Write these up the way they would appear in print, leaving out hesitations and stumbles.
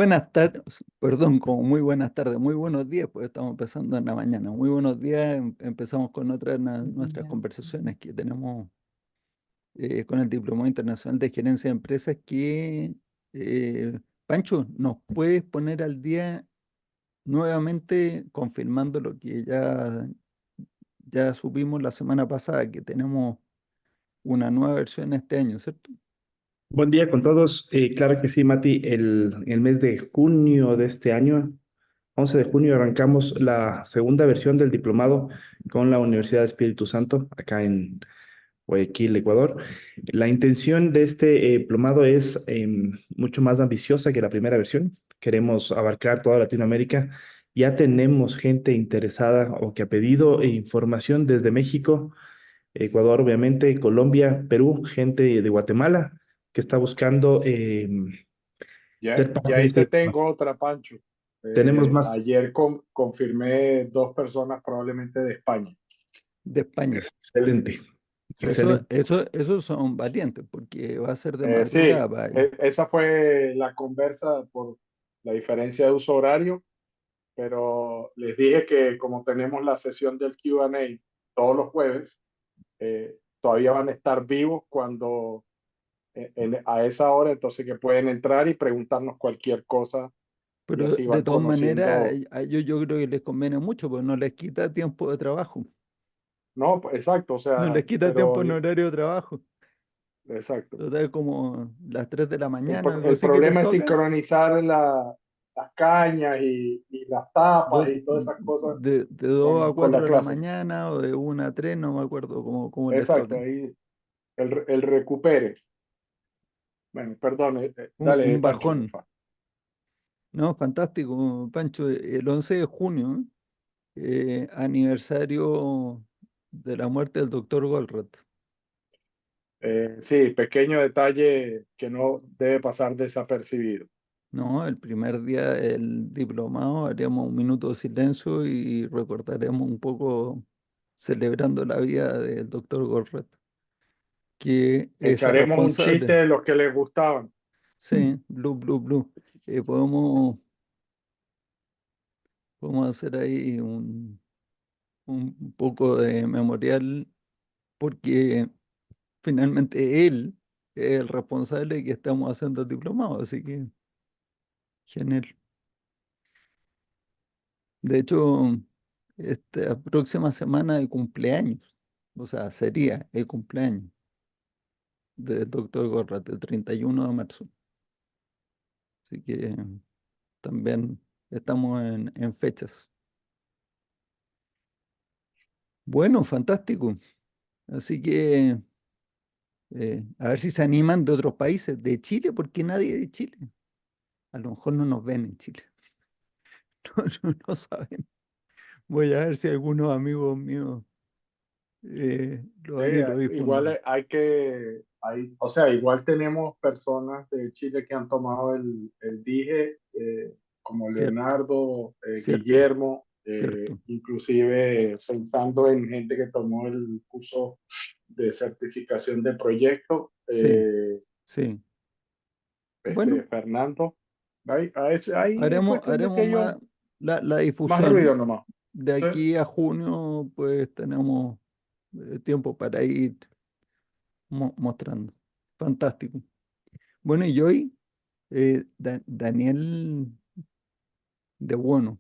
buenas tardes, perdón, como muy buenas tardes, muy buenos días, pues estamos empezando en la mañana. Muy buenos días, empezamos con otra de nuestras conversaciones que tenemos con el Diplomado Internacional de Gerencia de Empresas que, Pancho, ¿nos puedes poner al día nuevamente confirmando lo que ya supimos la semana pasada, que tenemos una nueva versión este año, ¿cierto? Buen día con todos. Claro que sí, Mati. El mes de junio de este año, 11 de junio, arrancamos la segunda versión del diplomado con la Universidad de Espíritu Santo, acá en Guayaquil, Ecuador. La intención de este diplomado es mucho más ambiciosa que la primera versión. Queremos abarcar toda Latinoamérica. Ya tenemos gente interesada o que ha pedido información desde México, Ecuador, obviamente, Colombia, Perú, gente de Guatemala que está buscando Ya, ser ya parte de ahí este te diplomado. tengo otra, Pancho. Tenemos más. Ayer confirmé dos personas probablemente de España. De España. Excelente, Sí, excelente. Esos son valientes, porque va a ser de Sí, madrugada para ellos. esa fue la conversa por la diferencia de uso horario, pero les dije que como tenemos la sesión del Q&A todos los jueves, todavía van a estar vivos cuando a esa hora, entonces que pueden entrar y preguntarnos cualquier cosa y Pero así de van todas maneras, conociendo. a ellos yo creo que les conviene mucho, porque no les quita tiempo de trabajo. No, pues, exacto, o No sea, les quita tiempo pero en horario de trabajo. exacto. Total, como las 3 de la mañana, algo El así que les problema es toca. sincronizar las cañas y las tapas y todas esas cosas De 2 a con 4 la de la clase. mañana o de 1 a 3, no me acuerdo cómo les Exacto, toca. ahí el recupere. Bueno, perdón, Un dale, Pancho, por bajón. favor. No, fantástico, Pancho. El 11 de junio, aniversario de la muerte del doctor Goldratt. Sí, pequeño detalle que no debe pasar desapercibido. No, el primer día del diplomado haríamos un minuto de silencio y recordaremos un poco celebrando la vida del doctor Gorret, que es el Echaremos un chiste responsable. de los que les gustaban. Sí, Blue, Blue, Blue. Podemos hacer ahí un poco de memorial porque finalmente él es el responsable de que estamos haciendo el diplomado, así que genial. De hecho, esta próxima semana de cumpleaños, o sea, sería el cumpleaños del doctor Gorrat, el 31 de marzo. Así que también estamos en fechas. Bueno, fantástico. Así que a ver si se animan de otros países, de Chile, porque nadie de Chile. A lo mejor no nos ven en Chile. No saben. Voy a ver si algunos amigos míos lo Sí, van y lo igual difunden. o sea, igual tenemos personas de Chile que han tomado el DIGE, como Cierto, Leonardo, cierto, Guillermo, cierto. inclusive pensando en gente que tomó el curso de certificación de proyecto, Sí, sí. Bueno, Fernando. Ahí es cuestión de haremos que ellos, la más ruido difusión. nomás. De Sí. aquí a junio, pues tenemos tiempo para ir mostrando. Fantástico. Bueno, y hoy, Daniel de Bueno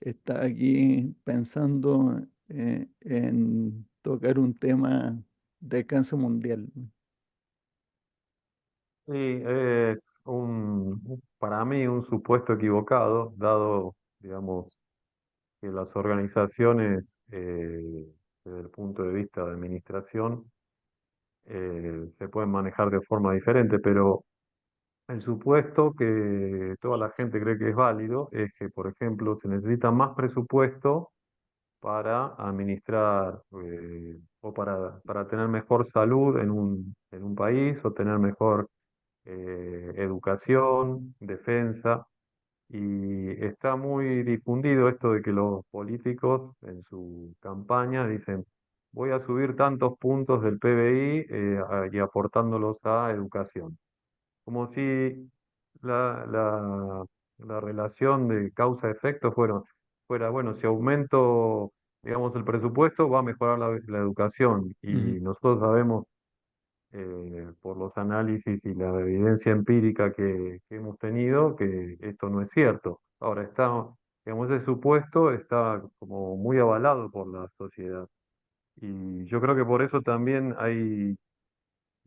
está aquí pensando en tocar un tema de alcance mundial. Sí, es para mí un supuesto equivocado, dado, digamos, que las organizaciones, desde el punto de vista de administración, se pueden manejar de forma diferente, pero el supuesto que toda la gente cree que es válido es que, por ejemplo, se necesita más presupuesto para administrar o para tener mejor salud en un país o tener mejor educación, defensa, y está muy difundido esto de que los políticos en su campaña dicen, voy a subir tantos puntos del PBI y aportándolos a educación. Como si la, la, la relación de causa-efecto fuera, bueno, si aumento, digamos, el presupuesto, va a mejorar la educación. Ujú. Y nosotros sabemos, por los análisis y la evidencia empírica que hemos tenido, que esto no es cierto. Ahora está, digamos, ese supuesto está como muy avalado por la sociedad. Y yo creo que por eso también hay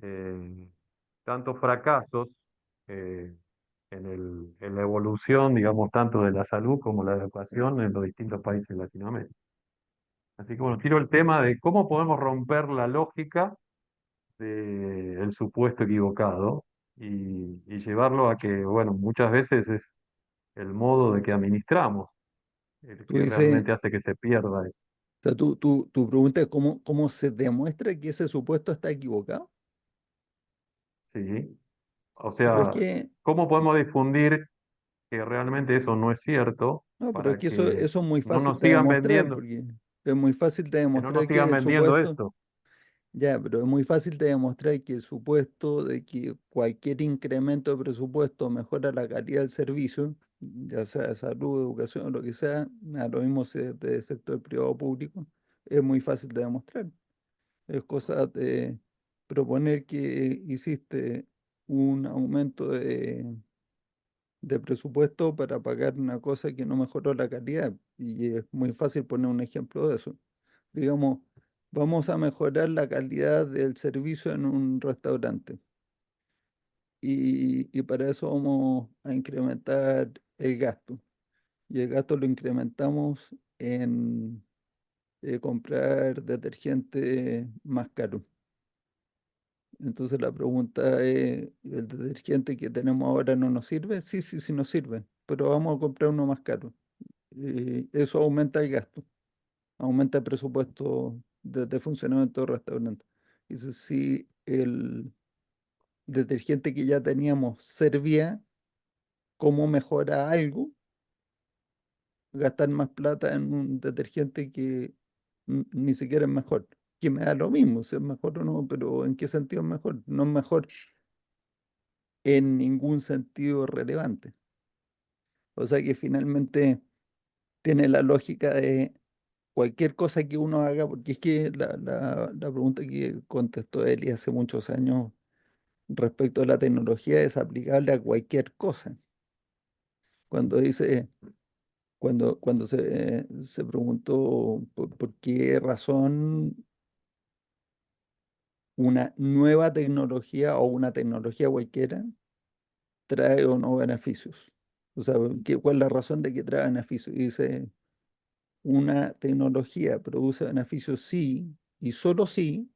eh, tantos fracasos eh, en la evolución, digamos, tanto de la salud como la educación en los distintos países de Latinoamérica. Así que bueno, tiro el tema de cómo podemos romper la lógica del supuesto equivocado y llevarlo a que, bueno, muchas veces es el modo de que administramos el Tú que dices, realmente hace que se pierda eso. o sea, tu pregunta es cómo se demuestra que ese supuesto está equivocado. Sí. O Pero es sea, que, ¿cómo podemos difundir que realmente eso no es cierto no, pero es para que eso, que eso es muy no fácil nos de sigan demostrar, vendiendo, porque es muy fácil de que no nos demostrar que sigan el vendiendo supuesto, esto? ya, pero es muy fácil de demostrar que el supuesto de que cualquier incremento de presupuesto mejora la calidad del servicio, ya sea de salud, educación o lo que sea, a lo mismo si es de sector privado o público, es muy fácil de demostrar. Es cosa de proponer que hiciste un aumento de presupuesto para pagar una cosa que no mejoró la calidad. Y es muy fácil poner un ejemplo de eso. Digamos, vamos a mejorar la calidad del servicio en un restaurante. Y para eso vamos a incrementar el gasto. Y el gasto lo incrementamos en comprar detergente más caro. Entonces la pregunta es, ¿el detergente que tenemos ahora no nos sirve? Sí, sí, sí nos sirve, pero vamos a comprar uno más caro. Eso aumenta el gasto, aumenta el presupuesto de funcionamiento del restaurante. Dice, si el detergente que ya teníamos servía, ¿cómo mejora algo? Gastar más plata en un detergente que ni siquiera es mejor. Que me da lo mismo si es mejor o no, pero ¿en qué sentido es mejor? No es mejor en ningún sentido relevante. O sea que finalmente tiene la lógica de cualquier cosa que uno haga, porque es que la pregunta que contestó Eli hace muchos años respecto a la tecnología es aplicable a cualquier cosa. Cuando dice, cuando se preguntó por qué razón una nueva tecnología o una tecnología cualquiera trae o no beneficios. O sea, ¿cuál es la razón de que trae beneficios? Y dice, una tecnología produce beneficios sí y solo si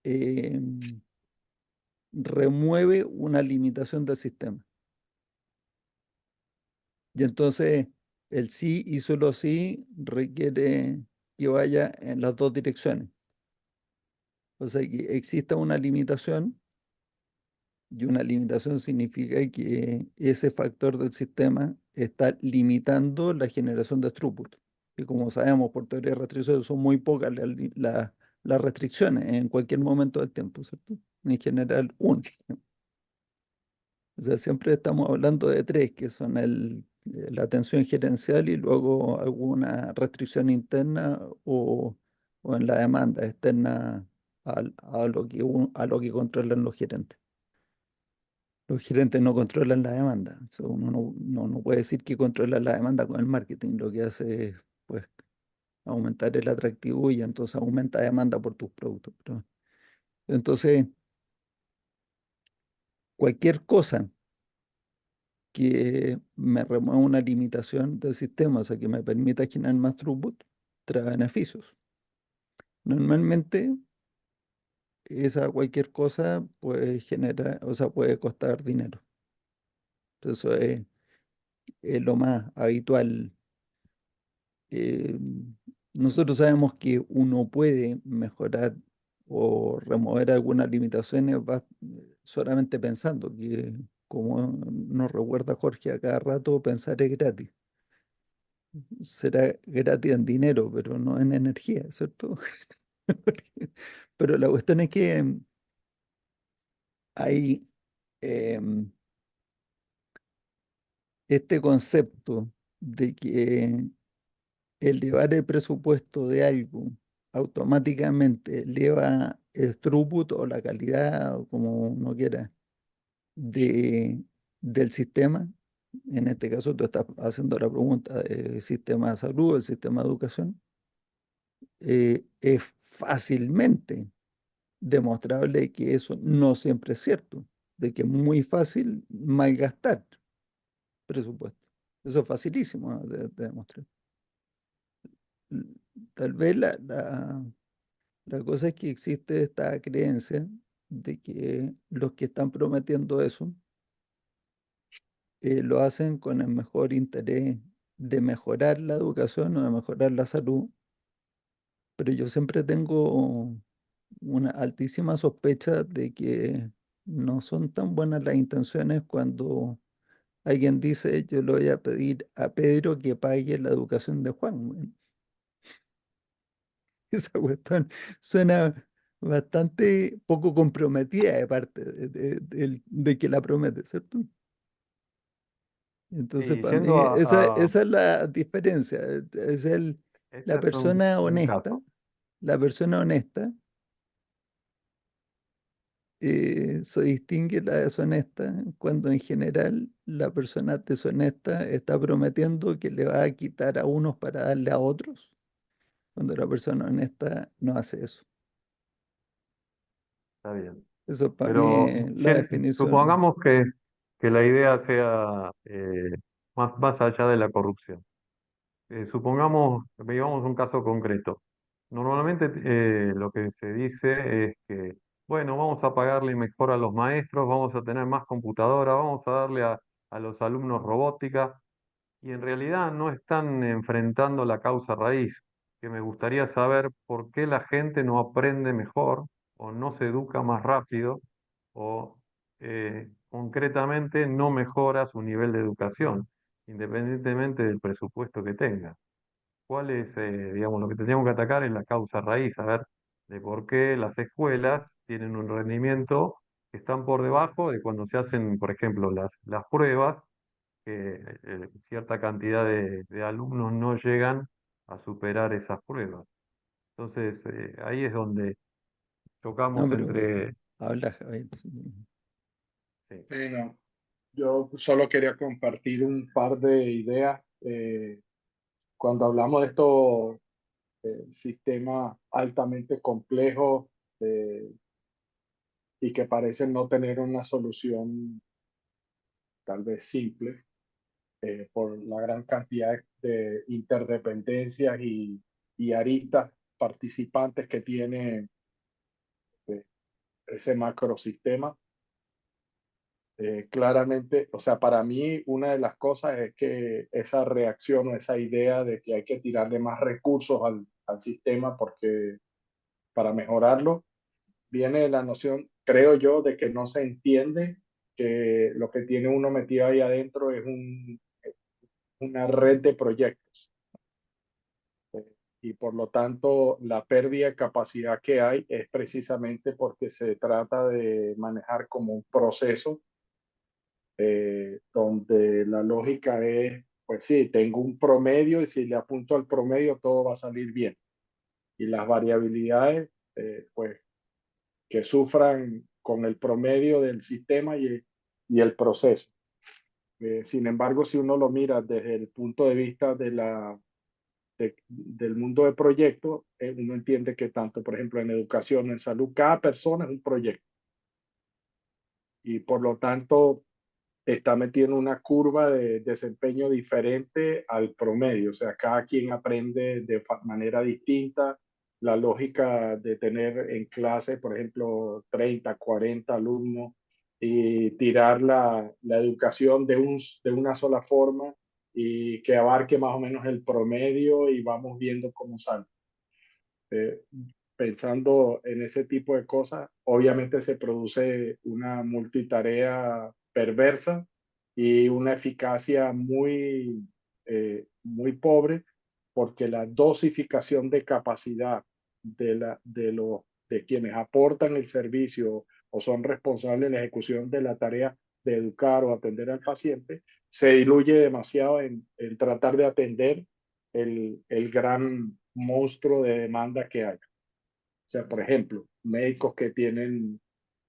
eh, remueve una limitación del sistema. Y entonces el sí y solo sí requiere que vaya en las dos direcciones. O sea, que exista una limitación y una limitación significa que ese factor del sistema está limitando la generación de throughput. Y como sabemos por teoría de restricciones, son muy pocas las restricciones en cualquier momento del tiempo, ¿cierto? En general, una. O sea, siempre estamos hablando de tres, que son la tensión gerencial y luego alguna restricción interna o en la demanda externa a lo que controlan los gerentes. Los gerentes no controlan la demanda. O sea, uno no puede decir que controla la demanda con el marketing. Lo que hace es, pues, aumentar el atractivo y entonces aumenta demanda por tus productos. Entonces, cualquier cosa que me remueva una limitación del sistema, o sea, que me permita generar más throughput, trae beneficios. Normalmente, esa cualquier cosa puede generar, o sea, puede costar dinero. Entonces, eso es lo más habitual. eh, Nosotros sabemos que uno puede mejorar o remover algunas limitaciones solamente pensando que, como nos recuerda Jorge a cada rato, pensar es gratis. Será gratis en dinero, pero no en energía, ¿cierto? Pero la cuestión es que hay, em, este concepto de que elevar el presupuesto de algo automáticamente eleva el throughput o la calidad, o como uno quiera, de, del sistema. En este caso, tú estás haciendo la pregunta del sistema de salud, el sistema de educación. Es fácilmente demostrable que eso no siempre es cierto, de que es muy fácil malgastar presupuesto. Eso es facilísimo, ¿no?, de demostrar. L- Tal vez la cosa es que existe esta creencia de que los que están prometiendo eso lo hacen con el mejor interés de mejorar la educación o de mejorar la salud, pero yo siempre tengo una altísima sospecha de que no son tan buenas las intenciones cuando alguien dice: yo le voy a pedir a Pedro que pague la educación de Juan. Esa cuestión suena bastante poco comprometida de parte de que la promete, ¿cierto? Entonces, Y para mí, yendo esa es la diferencia. Es ese la es persona un honesta, caso. la persona honesta se distingue la deshonesta cuando en general la persona deshonesta está prometiendo que le va a quitar a unos para darle a otros, cuando la persona honesta no hace eso. Está bien. Eso es para mí Pero la definición. supongamos que la idea sea más allá de la corrupción. Supongamos, veamos un caso concreto. Normalmente lo que se dice es que, bueno, vamos a pagarle mejor a los maestros, vamos a tener más computadoras, vamos a darle a los alumnos robótica, y en realidad no están enfrentando la causa raíz, que me gustaría saber por qué la gente no aprende mejor o no se educa más rápido o concretamente no mejora su nivel de educación, independientemente del presupuesto que tenga. ¿Cuál es, digamos, lo que tendríamos que atacar es la causa raíz, a ver de por qué las escuelas tienen un rendimiento que están por debajo de cuando se hacen, por ejemplo, las pruebas, que cierta cantidad de alumnos no llegan a superar esas pruebas. Entonces, ahí es donde No, chocamos pero entre... habla, Javier. Sí. Sí. No, yo solo quería compartir un par de ideas. Cuando hablamos de estos sistemas altamente complejos y que parecen no tener una solución tal vez simple, por la gran cantidad de interdependencias y aristas participantes que tiene eh, ese macrosistema. Claramente, o sea, para mí una de las cosas es que esa reacción o esa idea de que hay que tirarle más recursos al sistema porque para mejorarlo, viene de la noción, creo yo, de que no se entiende que lo que tiene uno metido ahí adentro es una red de proyectos. Y por lo tanto, la pérdida de capacidad que hay es precisamente porque se trata de manejar como un proceso donde la lógica es, pues sí, tengo un promedio y si le apunto al promedio todo va a salir bien. Y las variabilidades, pues, que sufran con el promedio del sistema y el proceso. Sin embargo, si uno lo mira desde el punto de vista del mundo de proyectos, uno entiende que tanto, por ejemplo, en educación, en salud, cada persona es un proyecto. Y por lo tanto, está metiendo una curva de desempeño diferente al promedio. O sea, cada quien aprende de manera distinta. La lógica de tener en clase, por ejemplo, 30, 40 alumnos y tirar la educación de una sola forma y que abarque más o menos el promedio y vamos viendo cómo sale. Eh, Pensando en ese tipo de cosas, obviamente se produce una multitarea perversa y una eficacia muy pobre, porque la dosificación de capacidad de quienes aportan el servicio o son responsables de la ejecución de la tarea de educar o atender al paciente se diluye demasiado en tratar de atender el gran monstruo de demanda que hay. O sea, por ejemplo, médicos que tienen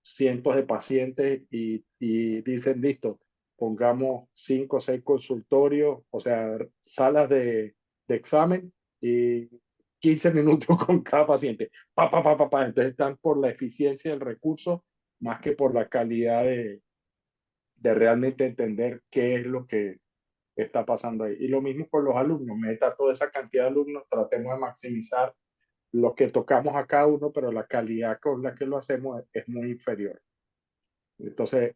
cientos de pacientes y dicen, listo, pongamos 5 o 6 consultorios, o sea, salas de examen y 15 minutos con cada paciente. Pa, pa, pa, pa, pa. Entonces están por la eficiencia del recurso más que por la calidad de realmente entender qué es lo que está pasando ahí. Y lo mismo con los alumnos, meta toda esa cantidad de alumnos, tratemos de maximizar lo que tocamos a cada uno, pero la calidad con la que lo hacemos es muy inferior. Entonces,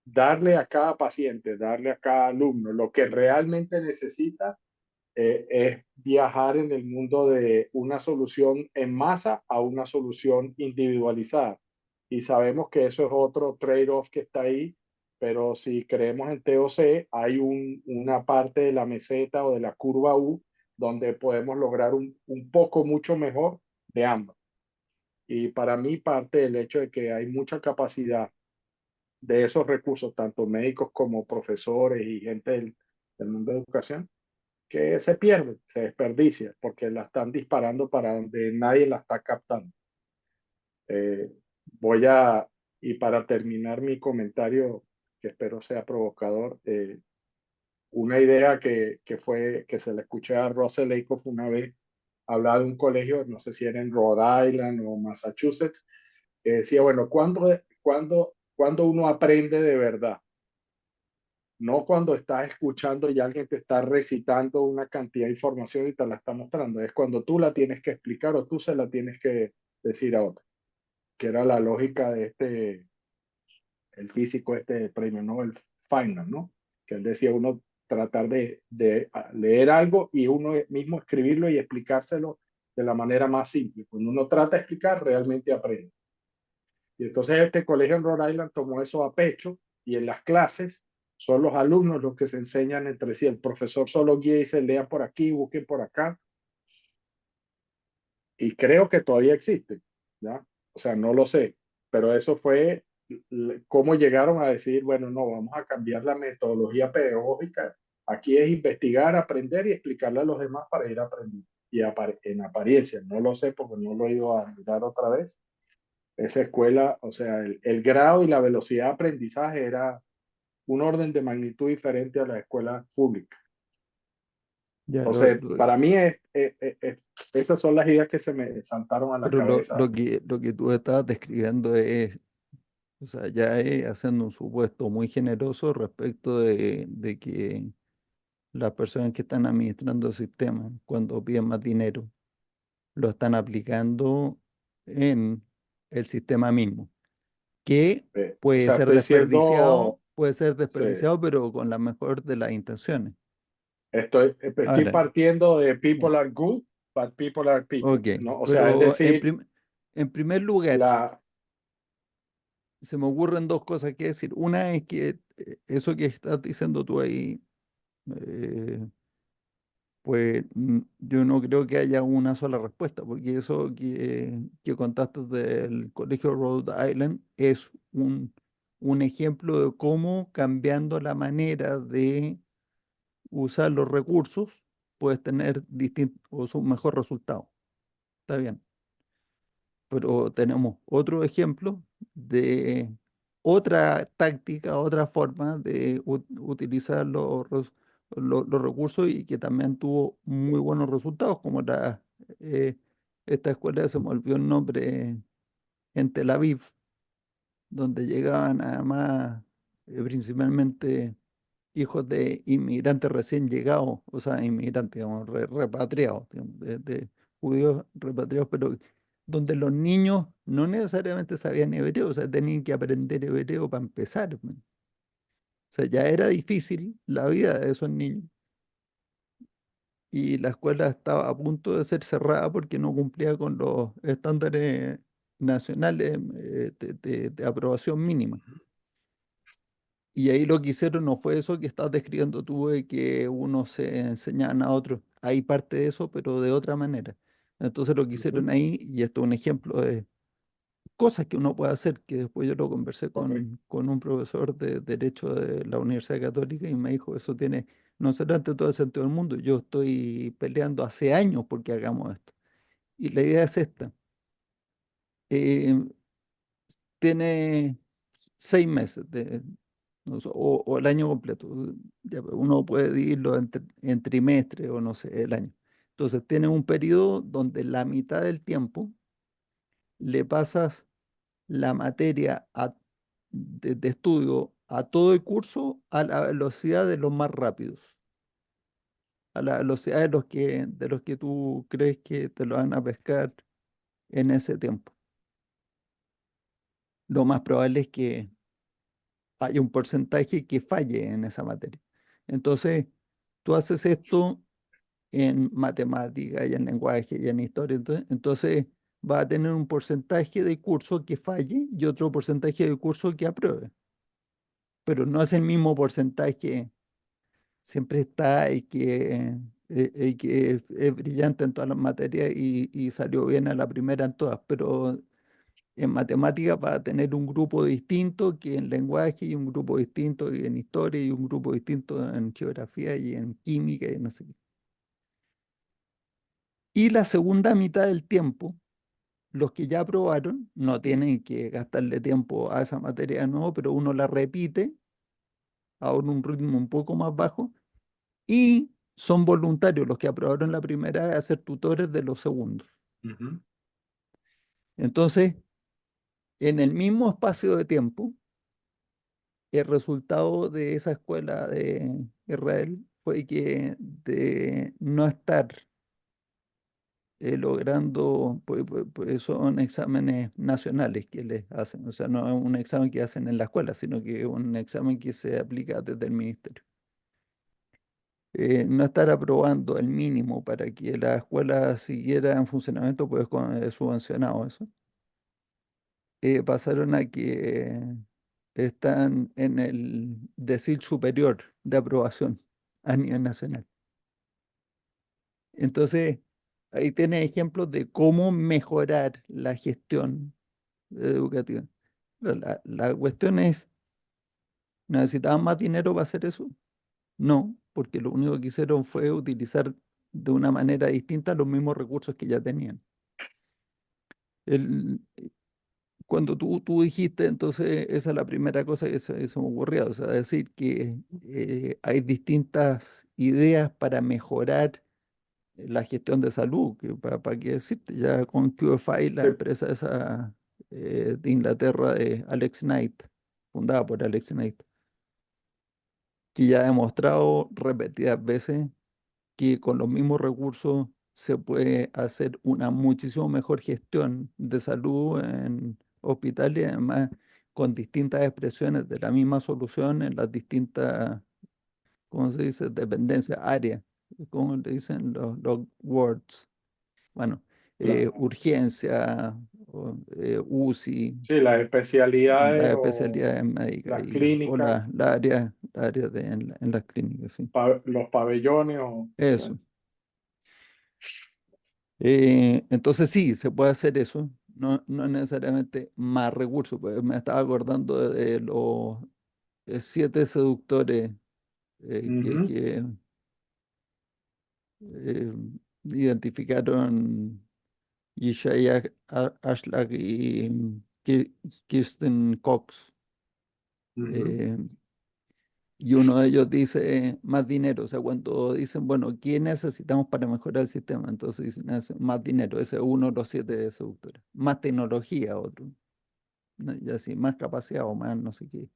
darle a cada paciente, darle a cada alumno lo que realmente necesita es viajar en el mundo de una solución en masa a una solución individualizada. Y sabemos que eso es otro trade-off que está ahí, pero si creemos en TOC, hay una parte de la meseta o de la curva U donde podemos lograr un poco mucho mejor de ambas. Y para mí parte del hecho de que hay mucha capacidad de esos recursos, tanto médicos como profesores y gente del mundo de educación, que se pierde, se desperdicia, porque la están disparando para donde nadie la está captando. Eh, voy a, y para terminar mi comentario, que espero sea provocador, una idea que se le escuché a Russell Lakoff una vez, hablar de un colegio, no sé si era en Rhode Island o Massachusetts, que decía, bueno, ¿cuándo uno aprende de verdad? No cuando estás escuchando y alguien te está recitando una cantidad de información y te la está mostrando, es cuando tú la tienes que explicar o tú se la tienes que decir a otro, que era la lógica de el físico premio Nobel Feynman, ¿no? Que él decía uno tratar de leer algo y uno mismo escribirlo y explicárselo de la manera más simple. Cuando uno trata de explicar, realmente aprende. Y entonces este colegio en Rhode Island tomó eso a pecho y en las clases son los alumnos los que se enseñan entre sí. El profesor solo guía y dice, lean por aquí, busquen por acá. Y creo que todavía existe, ¿ya? O sea, no lo sé, pero eso fue cómo llegaron a decir, bueno, no, vamos a cambiar la metodología pedagógica. Aquí es investigar, aprender y explicarle a los demás para ir aprendiendo. Y en apariencia, no lo sé porque no lo he ido a mirar otra vez, esa escuela, o sea, el grado y la velocidad de aprendizaje era un orden de magnitud diferente a la escuela pública. Ya, Entonces, para mí, esas son las ideas que se me saltaron a la pero cabeza. lo que tú estabas describiendo es, o sea, ya es haciendo un supuesto muy generoso respecto de que las personas que están administrando el sistema, cuando piden más dinero, lo están aplicando en el sistema mismo, que O sea, estoy siendo, puede ser sí, desperdiciado, pero con la mejor de las intenciones. estoy Ahora, partiendo de ya, people are good, but people are people, ok, ¿no? O sea, es pero decir, en primer lugar, la, se me ocurren dos cosas que decir. Una es que eso que estás diciendo tú ahí, eh, pues yo no creo que haya una sola respuesta, porque eso que contaste del Colegio Rhode Island es un ejemplo de cómo cambiando la manera de usar los recursos puedes tener distintos o un mejor resultado. Está bien. Pero tenemos otro ejemplo de otra táctica, otra forma de utilizar los recursos y que también tuvo muy buenos resultados, como eh, esta escuela, se me olvidó el nombre, en Tel Aviv, donde llegaban además principalmente hijos de inmigrantes recién llegados, o sea, inmigrantes, digamos, repatriados, digamos, de judíos repatriados, pero donde los niños no necesariamente sabían hebreo, o sea, tenían que aprender hebreo para empezar, man. O sea, ya era difícil la vida de esos niños y la escuela estaba a punto de ser cerrada porque no cumplía con los estándares nacionales de aprobación mínima. Y ahí lo que hicieron no fue eso que estás describiendo tú, de que unos se enseñaban a otros. Hay parte de eso, pero de otra manera. Entonces lo que hicieron ujú, ahí, y esto es un ejemplo de cosas que uno puede hacer, que después yo lo conversé Ok. con un profesor de Derecho de la Universidad Católica y me dijo, eso tiene no solamente todo el sentido del mundo, yo estoy peleando hace años porque hagamos esto. Y la idea es esta. eh, Tiene 6 meses no sé, o el año completo. Ya, pues, uno puede dividirlo en trimestres o no sé, el año. Entonces, tiene un periodo donde la mitad del tiempo le pasas la materia de estudio a todo el curso a la velocidad de los más rápidos, a la velocidad de los que tú crees que te lo van a pescar en ese tiempo. Lo más probable es que hay un porcentaje que falle en esa materia. Entonces, tú haces esto en matemática y en lenguaje y en historia, entonces va a tener un porcentaje de curso que falle y otro porcentaje de curso que apruebe, pero no es el mismo porcentaje, siempre está el que es brillante en todas las materias y salió bien a la primera en todas, pero en matemáticas va a tener un grupo distinto que en lenguaje y un grupo distinto que en historia y un grupo distinto en geografía y en química y no sé qué. Y la segunda mitad del tiempo, los que ya aprobaron no tienen que gastarle tiempo a esa materia de nuevo, pero uno la repite a un ritmo un poco más bajo y son voluntarios los que aprobaron la primera vez a ser tutores de los segundos. Ujú. Entonces, en el mismo espacio de tiempo, el resultado de esa escuela de Israel fue que de no estar logrando, pues son exámenes nacionales que les hacen, o sea, no es un examen que hacen en la escuela, sino que es un examen que se aplica desde el ministerio. No estar aprobando el mínimo para que la escuela siguiera en funcionamiento, pues con subvencionado eso, pasaron a que están en el decil superior de aprobación a nivel nacional. Entonces, ahí tienes ejemplos de cómo mejorar la gestión educativa. La cuestión es, ¿necesitaban más dinero para hacer eso? No, porque lo único que hicieron fue utilizar de una manera distinta los mismos recursos que ya tenían. El, Cuando tú dijiste, entonces esa es la primera cosa que se me ocurrió, o sea, decir que hay distintas ideas para mejorar la gestión de salud, que para qué decirte, ya con QFI, la Sí, empresa esa de Inglaterra de Alex Knight, fundada por Alex Knight, que ya ha demostrado repetidas veces que con los mismos recursos se puede hacer una muchísimo mejor gestión de salud en hospitales y además con distintas expresiones de la misma solución en las distintas, ¿cómo se dice?, dependencias, áreas, como le dicen los words. Bueno, la- urgencia, UCI, sí, las especialidades las o especialidades médicas las o clínicas, la área en las clínicas, sí. los pabellones o sí. Eso. Entonces sí, se puede hacer eso, no necesariamente más recursos, pues me estaba acordando de los 7 seductores Ujú, que eh, identificaron Yeshaya Ashlag y Kirsten Cox. ujú. eh, y uno de ellos dice más dinero, o sea, cuando dicen, bueno, ¿qué necesitamos para mejorar el sistema? Entonces dicen más dinero, ese es uno de los 7 seductores. Más tecnología, otro. ¿No? Y así, más capacidad o más no sé qué.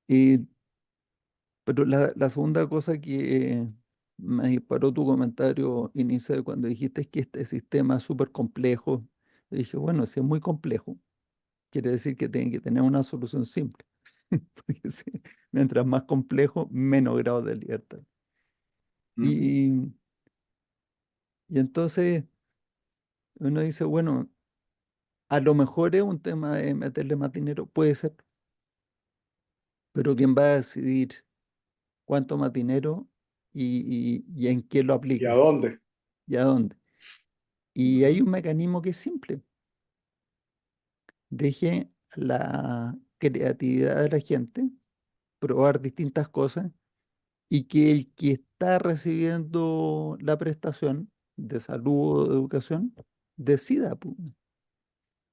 Y, pero la segunda cosa que me disparó tu comentario inicial cuando dijiste es que este sistema es súper complejo. Yo dije, bueno, si es muy complejo, quiere decir que tiene que tener una solución simple. Porque mientras más complejo, menos grado de libertad. Ujú. Y, y entonces uno dice, bueno, a lo mejor es un tema de meterle más dinero, puede ser, pero ¿quién va a decidir cuánto más dinero y en qué lo ¿Y a aplica dónde? y a dónde? Y hay Ujú. un mecanismo que es simple. deje la creatividad de la gente, probar distintas cosas y que el que está recibiendo la prestación de salud o de educación decida, pu,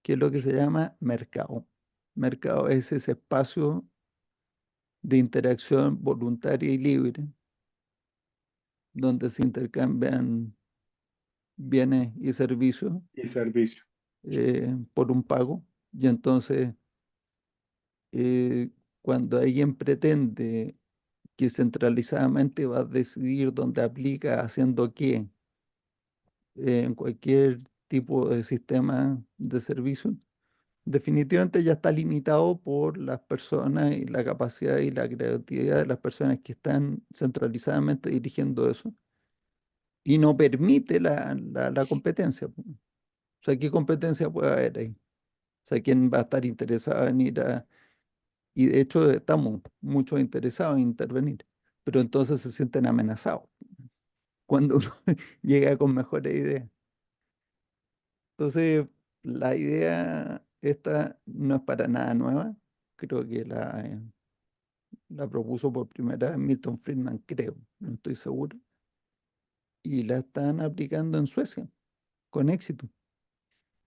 que es lo que se llama mercado. Mercado es ese espacio de interacción voluntaria y libre donde se intercambian bienes y servicios y servicio. por un pago. Y entonces, eh, cuando alguien pretende que centralizadamente va a decidir dónde aplica, haciendo qué, en cualquier tipo de sistema de servicio, definitivamente ya está limitado por las personas y la capacidad y la creatividad de las personas que están centralizadamente dirigiendo eso y no permite la competencia, po. O sea, ¿qué competencia puede haber ahí? O sea, ¿quién va a estar interesado en ir a... Y de hecho estamos muchos interesados en intervenir, pero entonces se sienten amenazados cuando uno llega con mejores ideas. Entonces, la idea esta no es para nada nueva. Creo que la propuso por primera vez Milton Friedman, creo, no estoy seguro. Y la están aplicando en Suecia con éxito.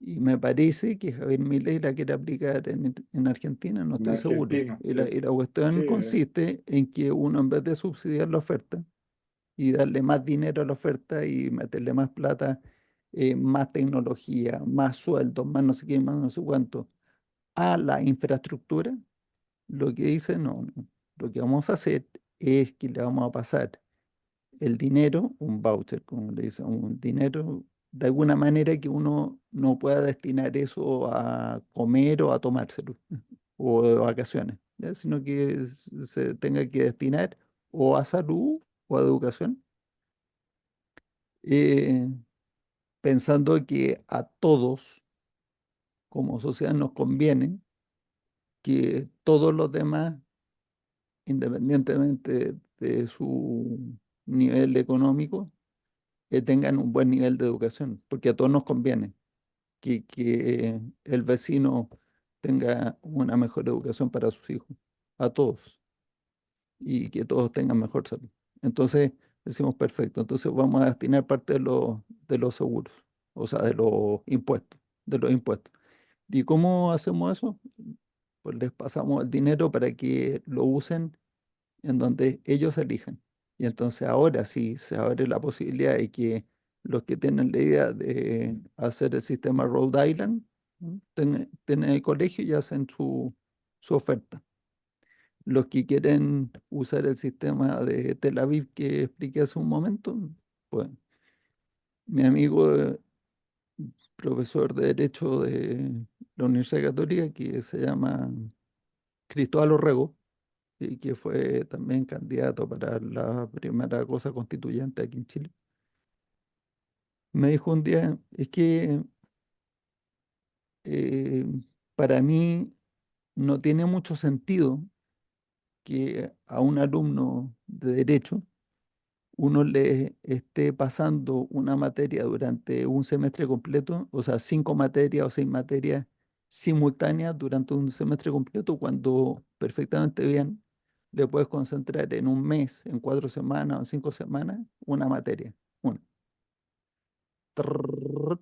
Y me parece que Javier Milei la quiere aplicar en Argentina, no En estoy seguro. Argentina. Y la cuestión Sí, consiste en que uno, en vez de subsidiar la oferta y darle más dinero a la oferta y meterle más plata, más tecnología, más sueldos, más no sé qué, más no sé cuánto, a la infraestructura, lo que dice, no, no. Lo que vamos a hacer es que le vamos a pasar el dinero, un voucher, como le dicen, un dinero, de alguna manera que uno no pueda destinar eso a comer o a tomárselo, o de vacaciones, ¿ya? Sino que se tenga que destinar o a salud o a educación, eh, pensando que a todos como sociedad nos conviene que todos los demás, independientemente de su nivel económico, tengan un buen nivel de educación, porque a todos nos conviene que el vecino tenga una mejor educación para sus hijos, a todos, y que todos tengan mejor salud. Entonces decimos, perfecto, entonces vamos a destinar parte de los seguros, o sea, de los impuestos. ¿Y cómo hacemos eso? Pues les pasamos el dinero para que lo usen en donde ellos elijan. Y entonces ahora sí se abre la posibilidad de que los que tienen la idea de hacer el sistema Rhode Island, ¿no? Tienen el colegio y hacen su oferta. Los que quieren usar el sistema de Tel Aviv que expliqué hace un momento, pues mi amigo, profesor de Derecho de la Universidad Católica, que se llama Cristóbal Orrego, y que fue también candidato para la primera cosa constituyente aquí en Chile, me dijo un día, es que eh, para mí no tiene mucho sentido que a un alumno de derecho uno le esté pasando una materia durante un semestre completo, o sea, 5 materias o 6 materias simultáneas durante un semestre completo, cuando perfectamente bien le puedes concentrar en un mes, en 4 semanas o en 5 semanas, una materia. Una. Trrr,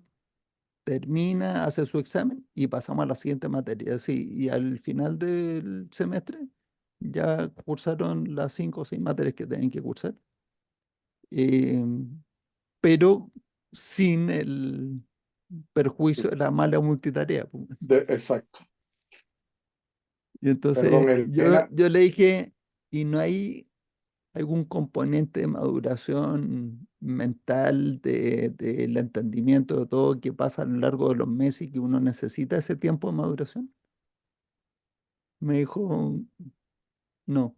termina, hace su examen y pasamos a la siguiente materia. Así, y al final del semestre ya cursaron las 5 o 6 materias que tienen que cursar. eh, pero sin el perjuicio de la mala multitarea, po. exacto. Y entonces Perdón, yo le dije, ¿y no hay algún componente de maduración mental, del entendimiento de todo que pasa a lo largo de los meses y que uno necesita ese tiempo de maduración? Me dijo, no.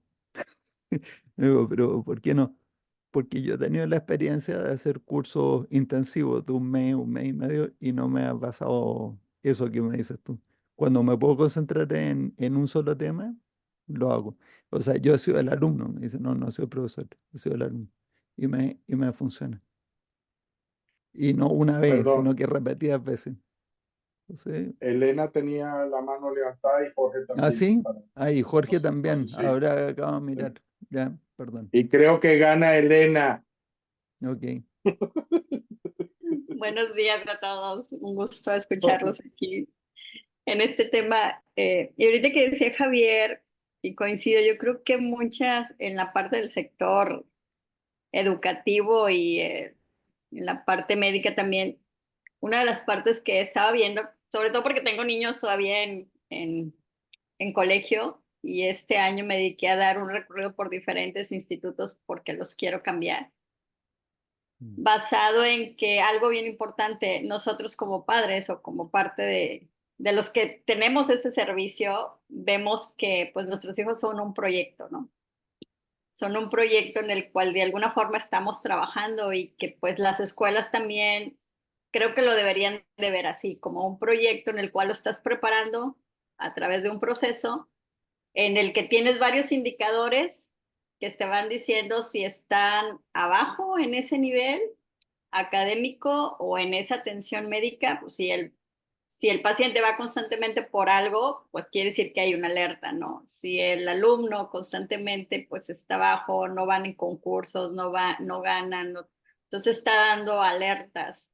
Digo, pero ¿por qué no? Porque yo he tenido la experiencia de hacer cursos intensivos de un mes y medio, y no me ha pasado eso que me dices tú. Cuando me puedo concentrar en un solo tema, lo hago. O sea, yo he sido el alumno, me dice, no, no soy profesor, he sido el alumno. Y me funciona. Y no una vez, perdón, sino que repetidas veces. Sí. Elena tenía la mano levantada y Jorge Ah, también. sí. Ahí, Jorge No sé también. si. Ahora acabo de mirar. Ya, perdón. Y creo que gana Elena. Ok. Buenos días a todos, un gusto escucharlos aquí en este tema. Y ahorita que decía Javier, y coincido, yo creo que muchas en la parte del sector educativo y en la parte médica también, una de las partes que estaba viendo, sobre todo porque tengo niños todavía en colegio, y este año me dediqué a dar un recorrido por diferentes institutos porque los quiero cambiar basado en que algo bien importante, nosotros como padres o como parte de los que tenemos ese servicio, vemos que pues nuestros hijos son un proyecto, ¿no? Son un proyecto en el cual de alguna forma estamos trabajando y que pues las escuelas también creo que lo deberían de ver así, como un proyecto en el cual lo estás preparando a través de un proceso en el que tienes varios indicadores que te van diciendo si están abajo en ese nivel académico o en esa atención médica, pues si el paciente va constantemente por algo, pues quiere decir que hay una alerta, ¿no? Si el alumno constantemente pues está bajo, no van en concursos, no ganan, entonces está dando alertas.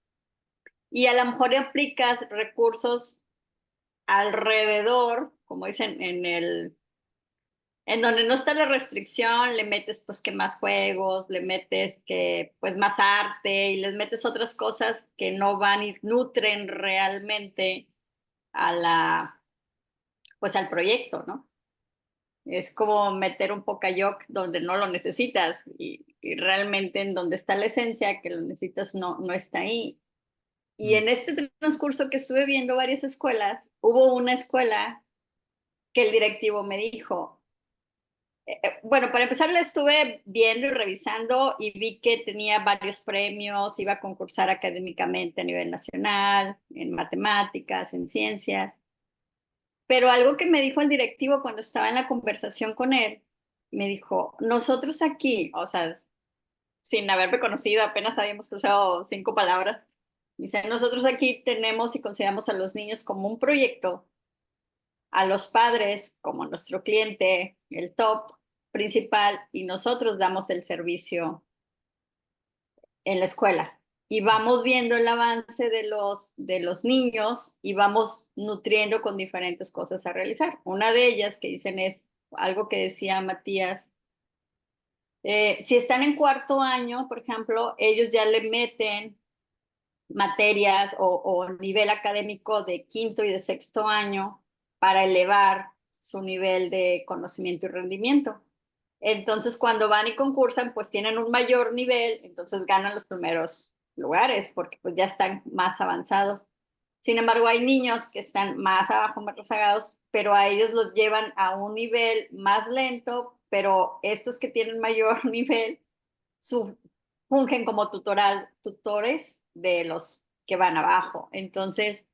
Y a lo mejor aplicas recursos alrededor, como dicen en donde no está la restricción, le metes pues que más juegos, le metes que pues más arte y les metes otras cosas que no van y nutren realmente a pues al proyecto, ¿no? Es como meter un Pocayoc donde no lo necesitas y realmente en donde está la esencia que lo necesitas no está ahí. Y Mm. en este transcurso que estuve viendo varias escuelas, hubo una escuela que el directivo me dijo, bueno, para empezar la estuve viendo y revisando y vi que tenía varios premios, iba a concursar académicamente a nivel nacional, en matemáticas, en ciencias, pero algo que me dijo el directivo cuando estaba en la conversación con él, me dijo, nosotros aquí, o sea, sin haberme conocido, apenas habíamos usado 5 palabras, dice, nosotros aquí tenemos y consideramos a los niños como un proyecto, a los padres como nuestro cliente, el top principal, y nosotros damos el servicio en la escuela. Y vamos viendo el avance de los niños y vamos nutriendo con diferentes cosas a realizar. Una de ellas que dicen es algo que decía Matías. Si están en cuarto año, por ejemplo, ellos ya le meten materias o nivel académico de quinto y de sexto año para elevar su nivel de conocimiento y rendimiento. Entonces, cuando van y concursan, pues tienen un mayor nivel, entonces ganan los primeros lugares porque pues ya están más avanzados. Sin embargo, hay niños que están más abajo, más rezagados, pero a ellos los llevan a un nivel más lento, pero estos que tienen mayor nivel su, fungen como tutores de los que van abajo. Entonces,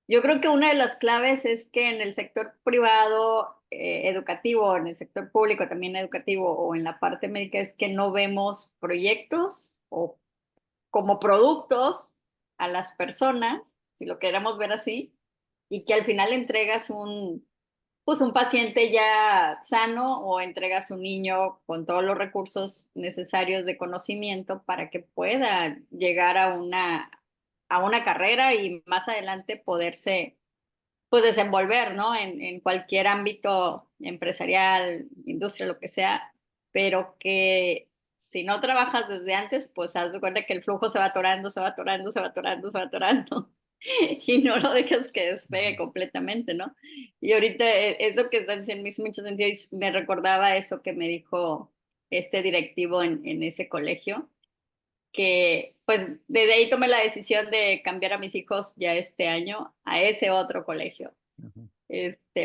yo creo que una de las claves es que en el sector privado educativo, en el sector público también educativo o en la parte médica es que no vemos proyectos o como productos a las personas, si lo queremos ver así, y que al final entregas pues un paciente ya sano o entregas un niño con todos los recursos necesarios de conocimiento para que pueda llegar a una carrera y más adelante poderse pues desenvolver, ¿no? En cualquier ámbito empresarial, industria, lo que sea, pero que si no trabajas desde antes, pues haz de cuenta que el flujo se va atorando, se va atorando, se va atorando, se va atorando. Y no lo dejas que despegue completamente, ¿no? Y ahorita es lo que están diciendo, me hizo mucho sentido y me recordaba eso que me dijo este directivo en ese colegio, que pues desde ahí tomé la decisión de cambiar a mis hijos ya este año a ese otro colegio. Ajá.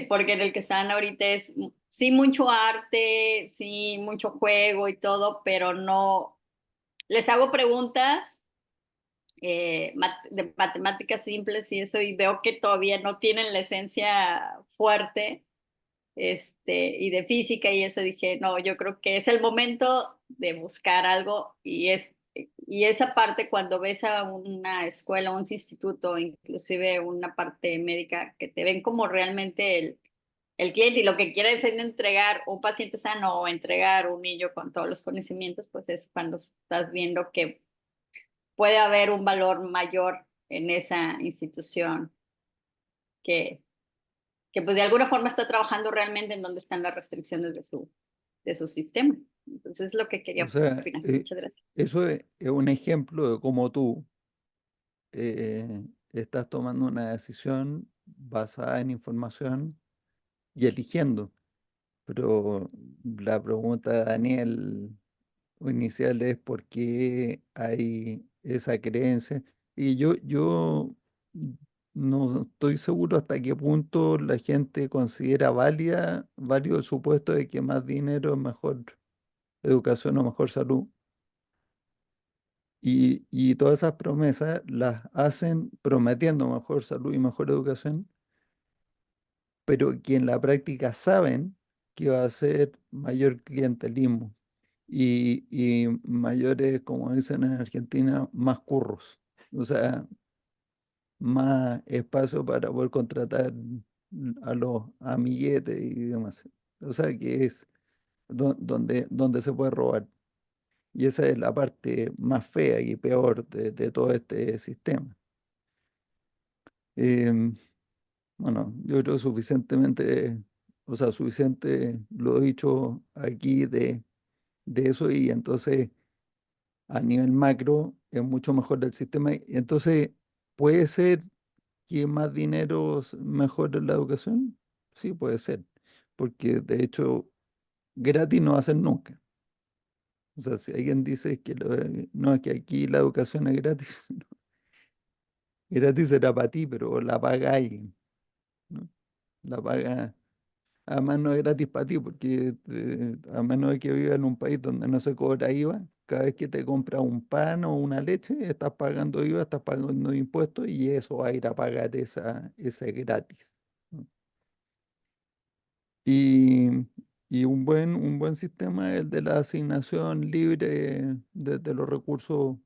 Porque en el que están ahorita es sí mucho arte, sí mucho juego y todo, pero no les hago preguntas de matemáticas simples y eso, y veo que todavía no tienen la esencia fuerte, y de física y eso, dije, no, yo creo que es el momento de buscar algo y Y esa parte, cuando ves a una escuela, un instituto, inclusive una parte médica, que te ven como realmente el cliente y lo que quieren es entregar un paciente sano o entregar un niño con todos los conocimientos, pues es cuando estás viendo que puede haber un valor mayor en esa institución que, que pues de alguna forma está trabajando realmente en donde están las restricciones de su sistema. Entonces es lo que O quería sea, opinar. Muchas gracias. eso es un ejemplo de cómo tú estás tomando una decisión basada en información y eligiendo. Pero la pregunta de Daniel inicial es por qué hay esa creencia. Y yo no estoy seguro hasta qué punto la gente considera válido el supuesto de que más dinero es mejor educación o mejor salud. Y todas esas promesas las hacen prometiendo mejor salud y mejor educación, pero que en la práctica saben que va a ser mayor clientelismo y mayores, como dicen en Argentina, más curros, o sea, más espacio para poder contratar a los amiguetes y demás. O sea, que es donde se puede robar. Y esa es la parte más fea y peor de todo este sistema. Em, bueno, yo creo suficientemente, o sea, suficiente lo he dicho aquí de eso y entonces a nivel macro es mucho mejor el sistema. Y entonces, ¿puede ser que más dinero mejore la educación? Sí, puede ser, porque de hecho gratis no va a ser nunca. O sea, si alguien dice que no, es que aquí la educación es gratis, gratis será para ti, pero la paga alguien, ¿no? La paga. Además no es gratis para ti, porque a menos de que vivas en un país donde no se cobra IVA, cada vez que te compras un pan o una leche, estás pagando IVA, estás pagando impuestos y eso va a ir a pagar esa gratis, ¿no? Y, y un buen sistema es el de la asignación libre de los recursos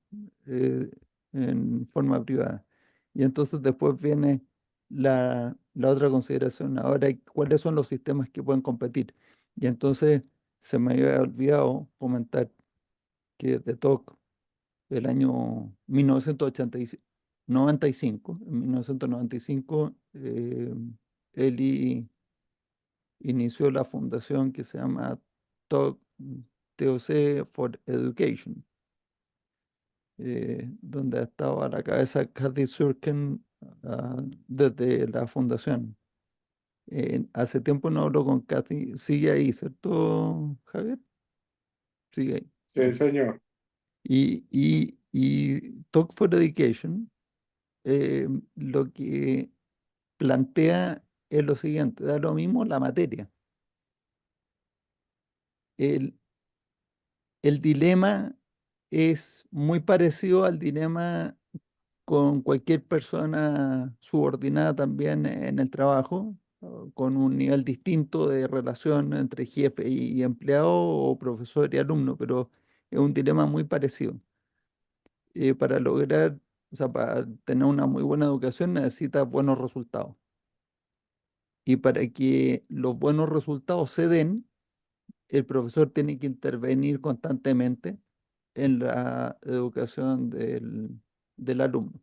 eh, en forma privada. Y entonces después viene la otra consideración. Ahora, ¿cuáles son los sistemas que pueden competir? Y entonces se me había olvidado comentar que de TOC del año 1995, en 1995, Eli inició la fundación que se llama TOC, TOC for Education, donde estaba a la cabeza Cathy Surkin, desde la fundación. Hace tiempo no hablo con Cathy, sigue ahí, ¿cierto, Javier? Sigue ahí. Sí, señor. Y Talk for Education lo que plantea es lo siguiente, da lo mismo la materia. El, el dilema es muy parecido al dilema con cualquier persona subordinada también en el trabajo, con un nivel distinto de relación entre jefe y empleado o profesor y alumno, pero es un dilema muy parecido. Para lograr, o sea, para tener una muy buena educación necesitas buenos resultados. Y para que los buenos resultados se den, el profesor tiene que intervenir constantemente en la educación del alumno.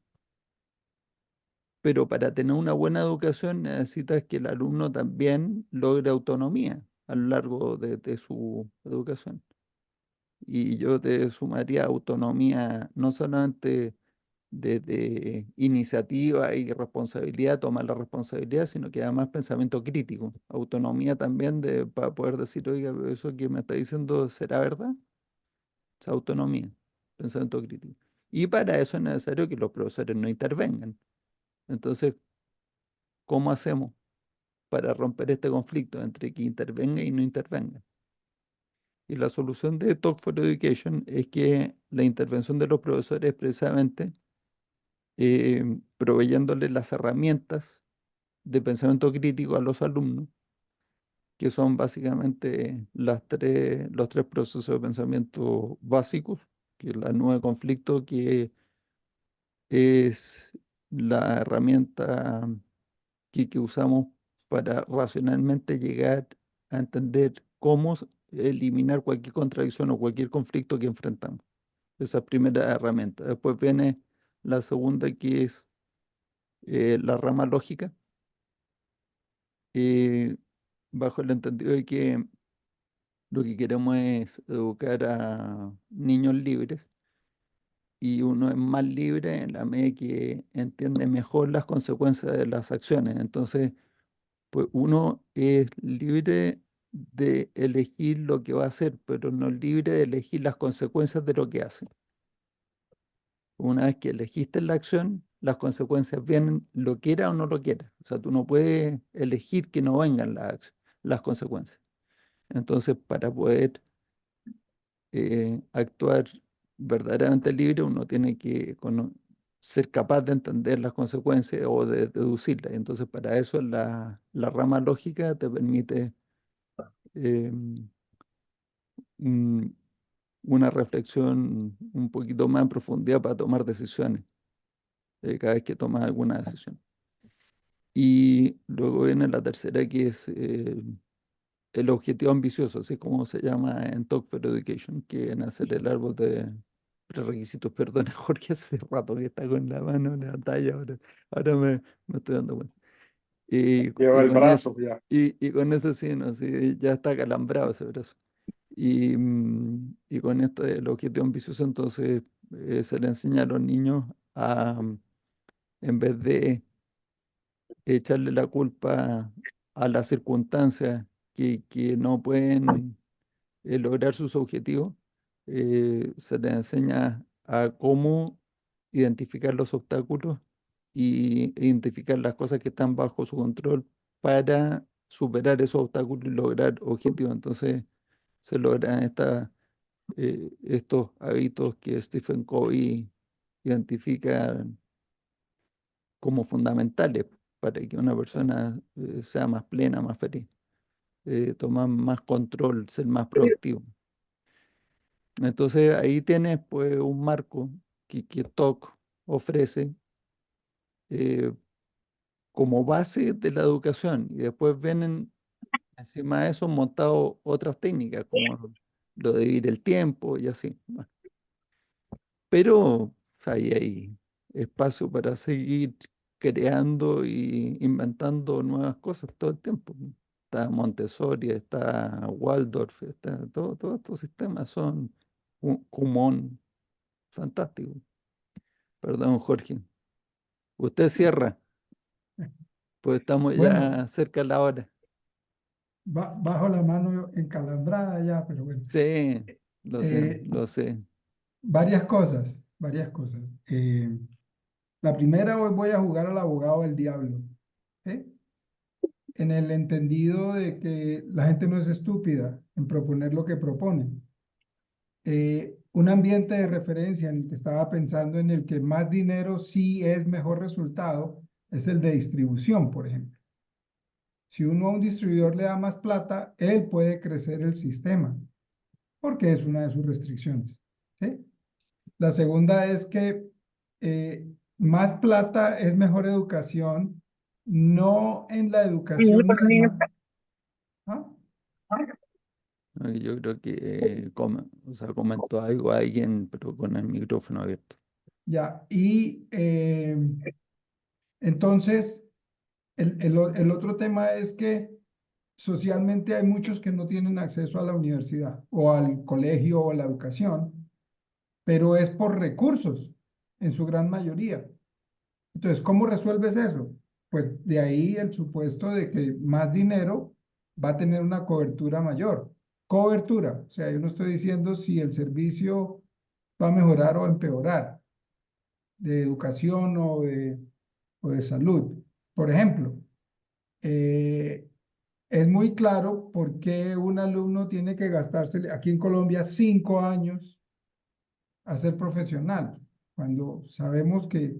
Pero para tener una buena educación necesitas que el alumno también logre autonomía a lo largo de su educación. Y yo te sumaría autonomía no solamente de iniciativa y responsabilidad, tomar la responsabilidad, sino que además pensamiento crítico, autonomía también para poder decir, oiga, pero eso que me está diciendo, ¿será verdad? Esa autonomía, pensamiento crítico. Y para eso es necesario que los profesores no intervengan. Entonces, ¿cómo hacemos para romper este conflicto entre que intervenga y no intervenga? Y la solución de Talk for Education es que la intervención de los profesores es precisamente proveyéndoles las herramientas de pensamiento crítico a los alumnos, que son básicamente los tres procesos de pensamiento básicos, que es la nube de conflicto, que es la herramienta que usamos para racionalmente llegar a entender cómo eliminar cualquier contradicción o cualquier conflicto que enfrentamos. Esa primera herramienta. Después viene la segunda, que es la rama lógica, eh, bajo el entendido de que lo que queremos es educar a niños libres, y uno es más libre en la medida que entiende mejor las consecuencias de las acciones. Entonces, pues uno es libre de elegir lo que va a hacer, pero no es libre de elegir las consecuencias de lo que hace. Una vez que elegiste la acción, las consecuencias vienen, lo quiera o no lo quiera. O sea, tú no puedes elegir que no vengan las consecuencias. Entonces, para poder actuar verdaderamente libre, uno tiene que ser capaz de entender las consecuencias o de deducirlas. Entonces, para eso la rama lógica te permite eh, un- una reflexión un poquito más en profundidad para tomar decisiones, cada vez que tomas alguna decisión. Y luego viene la tercera, que es el objetivo ambicioso, así como se llama en Talk for Education, que en hacer el árbol de prerequisitos. Perdona, Jorge, hace rato que está con la mano en la pantalla, ahora me estoy dando cuenta. Y, Lleva y el con eso, brazo ya. y con eso sí, no, sí, ya está calambrado ese brazo. Y con esto el objetivo ambicioso, entonces se le enseña a los niños a, en vez de echarle la culpa a las circunstancias que no pueden lograr sus objetivos, se les enseña a cómo identificar los obstáculos y identificar las cosas que están bajo su control para superar esos obstáculos y lograr objetivos. Entonces se logran estos hábitos que Stephen Covey identifica como fundamentales para que una persona sea más plena, más feliz, tomar más control, ser más productivo. Entonces ahí tienes pues un marco que TOC ofrece eh, como base de la educación, y después vienen encima de eso montado otras técnicas como lo de dividir el tiempo y así. Bueno, pero ahí hay espacio para seguir creando y inventando nuevas cosas todo el tiempo. Está Montessori, está Waldorf, está todos estos sistemas son Kumon, fantástico. Perdón, Jorge. Usted cierra, pues estamos Bueno, ya cerca de la hora. bajo la mano encalambrada ya, pero bueno. Sí, lo sé, Eh, lo sé. varias cosas, varias cosas. La primera, hoy voy a jugar al abogado del diablo, ¿sí? En el entendido de que la gente no es estúpida en proponer lo que propone. Un ambiente de referencia en el que estaba pensando en el que más dinero sí es mejor resultado es el de distribución, por ejemplo. Si uno a un distribuidor le da más plata, él puede crecer el sistema, porque es una de sus restricciones, ¿sí? La segunda es que más plata es mejor educación, no en la educación misma. ¿Ah? No, yo creo que o sea, comentó algo alguien, pero con el micrófono abierto. Ya, y entonces el otro tema es que socialmente hay muchos que no tienen acceso a la universidad o al colegio o a la educación, pero es por recursos en su gran mayoría. Entonces, ¿cómo resuelves eso? Pues de ahí el supuesto de que más dinero va a tener una cobertura mayor. Cobertura, o sea, yo no estoy diciendo si el servicio va a mejorar o empeorar de educación o de salud. Por ejemplo, eh, es muy claro por qué un alumno tiene que gastarse aquí en Colombia 5 años a ser profesional, cuando sabemos que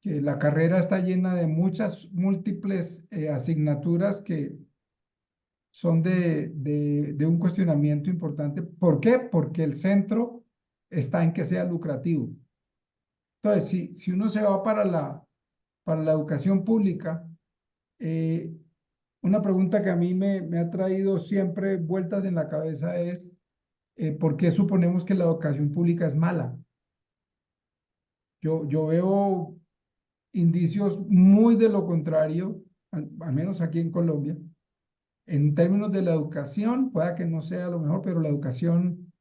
la carrera está llena de muchas múltiples asignaturas que son de un cuestionamiento importante. ¿Por qué? Porque el centro está en que sea lucrativo. Entonces, si uno se va para la educación pública, una pregunta que a mí me ha traído siempre vueltas en la cabeza es, ¿por qué suponemos que la educación pública es mala? Yo veo indicios muy de lo contrario, al menos aquí en Colombia. En términos de la educación, pueda que no sea lo mejor, pero la educación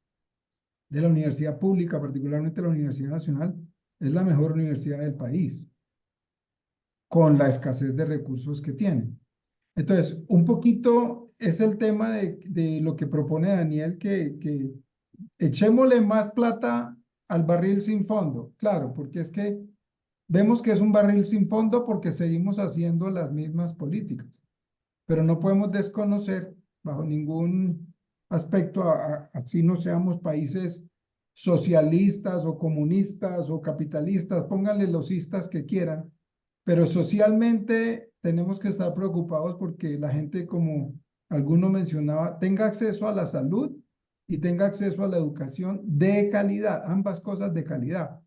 de la universidad pública, particularmente la Universidad Nacional, es la mejor universidad del país, con la escasez de recursos que tiene. Entonces, un poquito es el tema de lo que propone Daniel, que echémosle más plata al barril sin fondo. Claro, porque es que vemos que es un barril sin fondo porque seguimos haciendo las mismas políticas, pero no podemos desconocer bajo ningún aspecto, así no seamos países socialistas o comunistas o capitalistas, pónganle los istas que quieran, pero socialmente tenemos que estar preocupados porque la gente, como alguno mencionaba, tenga acceso a la salud y tenga acceso a la educación de calidad, ambas cosas de calidad.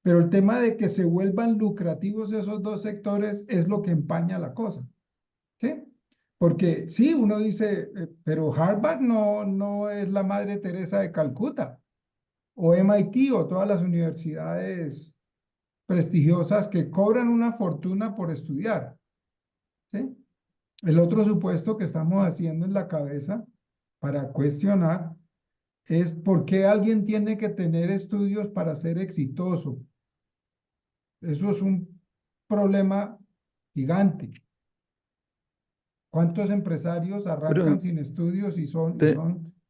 Pero el tema de que se vuelvan lucrativos esos dos sectores es lo que empaña la cosa, ¿sí? Porque sí, uno dice, pero Harvard no es la Madre Teresa de Calcuta, o MIT, o todas las universidades prestigiosas que cobran una fortuna por estudiar, ¿sí? El otro supuesto que estamos haciendo en la cabeza para cuestionar es por qué alguien tiene que tener estudios para ser exitoso. Eso es un problema gigante. ¿Cuántos empresarios arrancan Pero sin estudios y te- son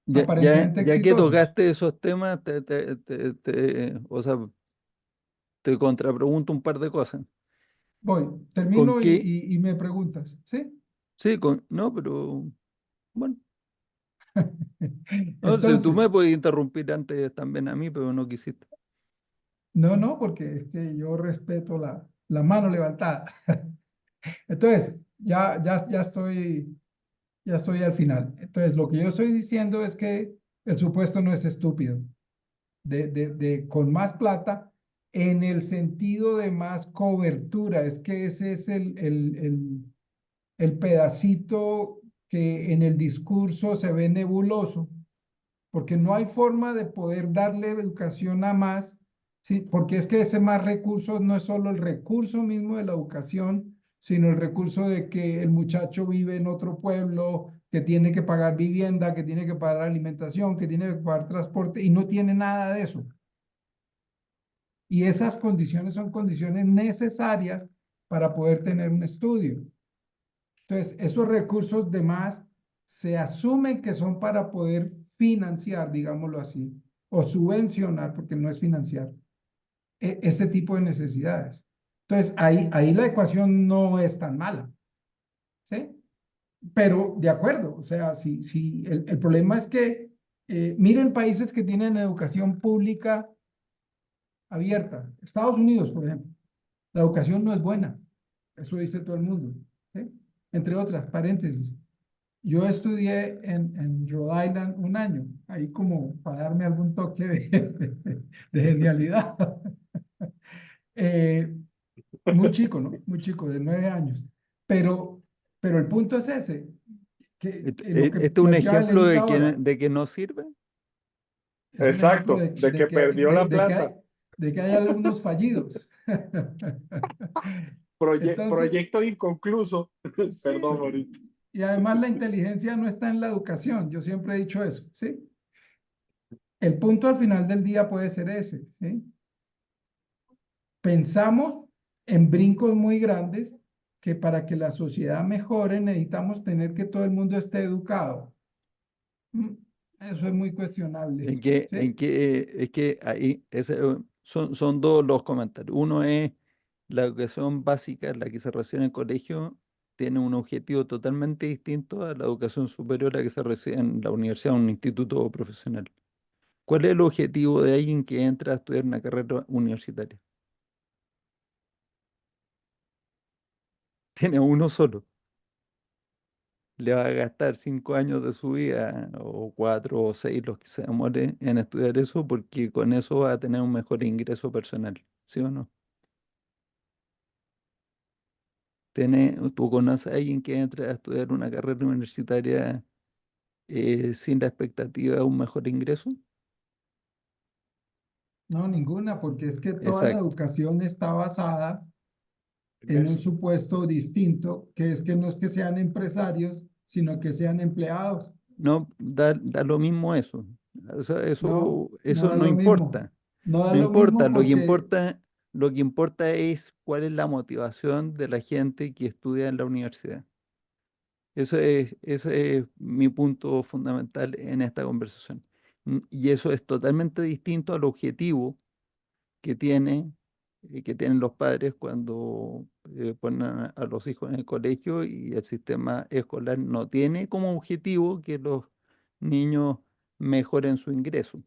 ya, ya, aparentemente ya que exitosos? tocaste esos temas, o sea, te contrapregunto un par de cosas. Voy, ¿Con termino qué? y me preguntas, ¿sí? Sí, no, pero bueno, no, si tú me Entonces, puedes interrumpir antes también a mí, pero no quisiste. no, porque es que yo respeto la mano levantada. Entonces, ya estoy al final. Entonces, lo que yo estoy diciendo es que el supuesto no es estúpido. Con más plata, en el sentido de más cobertura. Es que ese es el pedacito que en el discurso se ve nebuloso, porque no hay forma de poder darle educación a más, ¿sí? Porque es que ese más recursos no es solo el recurso mismo de la educación, sino el recurso de que el muchacho vive en otro pueblo, que tiene que pagar vivienda, que tiene que pagar alimentación, que tiene que pagar transporte, y no tiene nada de eso. Y esas condiciones son condiciones necesarias para poder tener un estudio. Entonces, esos recursos de más se asumen que son para poder financiar, digámoslo así, o subvencionar, porque no es financiar, ese tipo de necesidades. Entonces, ahí la ecuación no es tan mala, ¿sí? Pero de acuerdo, o sea, si el problema es que, miren países que tienen educación pública abierta. Estados Unidos, por ejemplo, la educación no es buena, eso dice todo el mundo, ¿sí? Entre otras, paréntesis. Yo estudié en Rhode Island un año, ahí como para darme algún toque de genialidad. Eh, Muy chico, ¿no? Muy chico, de 9 años. Pero, pero el punto es ese, que lo que ¿Este es un planteaba ejemplo Lenis ahora de que no sirve? es un ejemplo Exacto, de que perdió la plata. de que hay alumnos fallidos. Entonces, Proyecto inconcluso. sí, Perdón, ahorita. y además la inteligencia no está en la educación, yo siempre he dicho eso, ¿sí? El punto al final del día puede ser ese, ¿sí? Pensamos en brincos muy grandes que para que la sociedad mejore necesitamos tener que todo el mundo esté educado. Mm, Eso es muy cuestionable, ¿sí? Es que ahí son dos los comentarios. Uno es la educación básica, la que se recibe en el colegio, tiene un objetivo totalmente distinto a la educación superior a que se recibe en la universidad o en un instituto profesional. ¿Cuál es el objetivo de alguien que entra a estudiar una carrera universitaria? Tiene uno solo, le va a gastar 5 años de su vida, o 4 o 6, los que se demore en estudiar eso, porque con eso va a tener un mejor ingreso personal, ¿sí o no? ¿Tú conoces a alguien que entre a estudiar una carrera universitaria sin la expectativa de un mejor ingreso? No, ninguna, porque es que toda la Exacto. educación está basada En en un eso. supuesto distinto, que es que no es que sean empresarios, sino que sean empleados. No, da lo mismo eso. O sea, No, no eso da no lo mismo. importa. No da No lo mismo importa, porque lo que importa es cuál es la motivación de la gente que estudia en la universidad. Ese es mi punto fundamental en esta conversación. Y eso es totalmente distinto al objetivo que que tienen los padres cuando ponen a los hijos en el colegio, y el sistema escolar no tiene como objetivo que los niños mejoren su ingreso.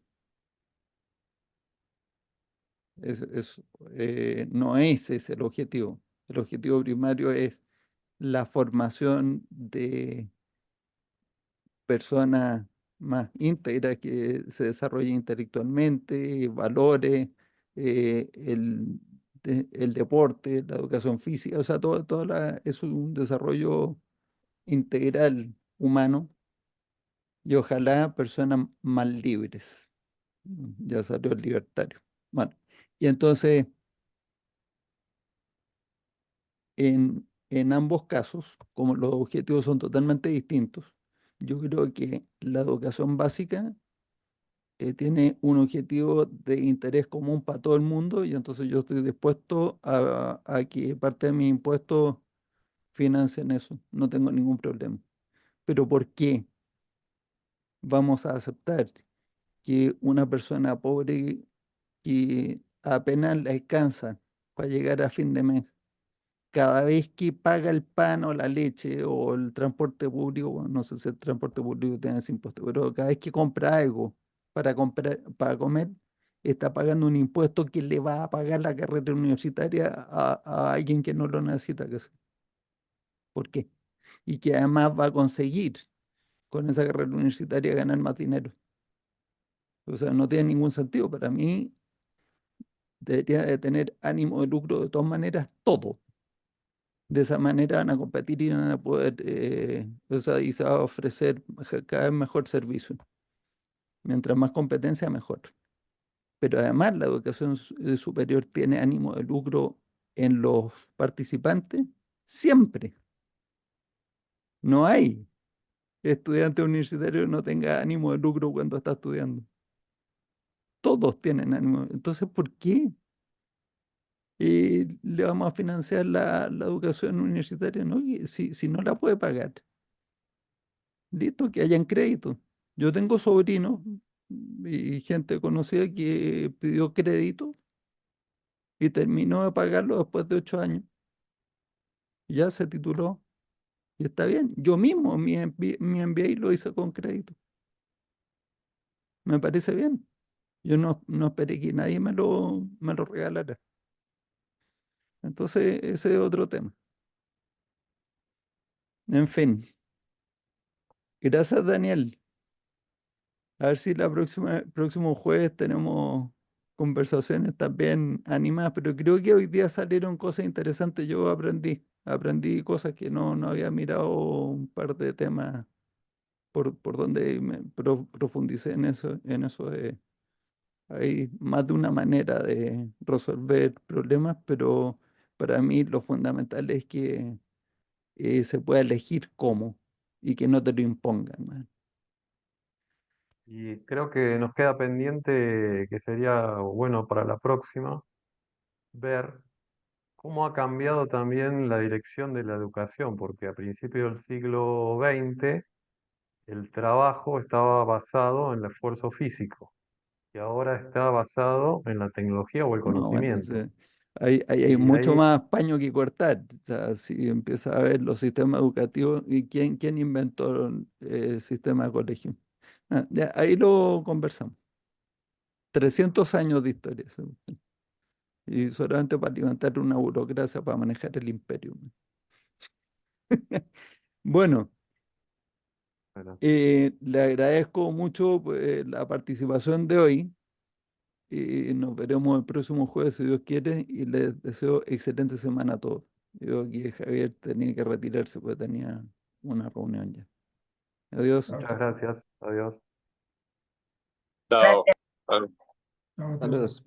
Es, no es ese el objetivo. El objetivo primario es la formación de personas más íntegras, que se desarrollen intelectualmente, valores, el deporte, la educación física, o sea, es un desarrollo integral humano, y ojalá personas más libres. Ya salió el libertario. Bueno, y entonces, en ambos casos, como los objetivos son totalmente distintos, yo creo que la educación básica tiene un objetivo de interés común para todo el mundo, y entonces yo estoy dispuesto a que parte de mis impuestos financien eso, no tengo ningún problema. Pero ¿por qué vamos a aceptar que una persona pobre, que apenas le alcanza para llegar a fin de mes, cada vez que paga el pan o la leche o el transporte público, bueno, no sé si el transporte público tiene ese impuesto, pero cada vez que compra algo para comer, está pagando un impuesto que le va a pagar la carrera universitaria a alguien que no lo necesita? ¿Por qué? Y que además va a conseguir con esa carrera universitaria ganar más dinero. O sea, no tiene ningún sentido. Para mí debería de tener ánimo de lucro de todas maneras todo. De esa manera van a competir y van a poder, o sea, y se va a ofrecer cada vez mejor servicio. Mientras más competencia, mejor. Pero además la educación superior tiene ánimo de lucro en los participantes siempre. No hay estudiante universitario que no tenga ánimo de lucro cuando está estudiando. Todos tienen ánimo. Entonces, ¿por qué le vamos a financiar la educación universitaria? ¿No? Y si no la puede pagar, listo, que hayan crédito. Yo tengo sobrinos y gente conocida que pidió crédito y terminó de pagarlo después de 8 años. Ya se tituló y está bien. Yo mismo, mi MBA lo hice con crédito. Me parece bien. Yo no esperé que nadie me lo regalara. Entonces, ese es otro tema. En fin, gracias, Daniel. A ver si próximo jueves tenemos conversaciones también animadas, pero creo que hoy día salieron cosas interesantes. Yo aprendí cosas que no había mirado, un par de temas por donde profundicé en eso hay más de una manera de resolver problemas, pero para mí lo fundamental es que se pueda elegir cómo, y que no te lo impongan, man. Y creo que nos queda pendiente, que sería bueno para la próxima, ver cómo ha cambiado también la dirección de la educación, porque a principios del siglo XX el trabajo estaba basado en el esfuerzo físico y ahora está basado en la tecnología o el No, bueno, conocimiento. hay Y mucho ahí, más paño que cortar. O sea, si empieza a ver los sistemas educativos, y quién inventó el sistema de colegio. Ya, ahí lo conversamos. 300 años de historia, eso. Y solamente para levantar una burocracia para manejar el imperio. Bueno, Bueno, Le agradezco mucho la participación de hoy y nos veremos el próximo jueves si Dios quiere y les deseo excelente semana a todos. Yo aquí Javier tenía que retirarse porque tenía una reunión ya. Adiós. Chao, muchas chao. gracias. Adiós. Chao. Chao a todos. Saludos.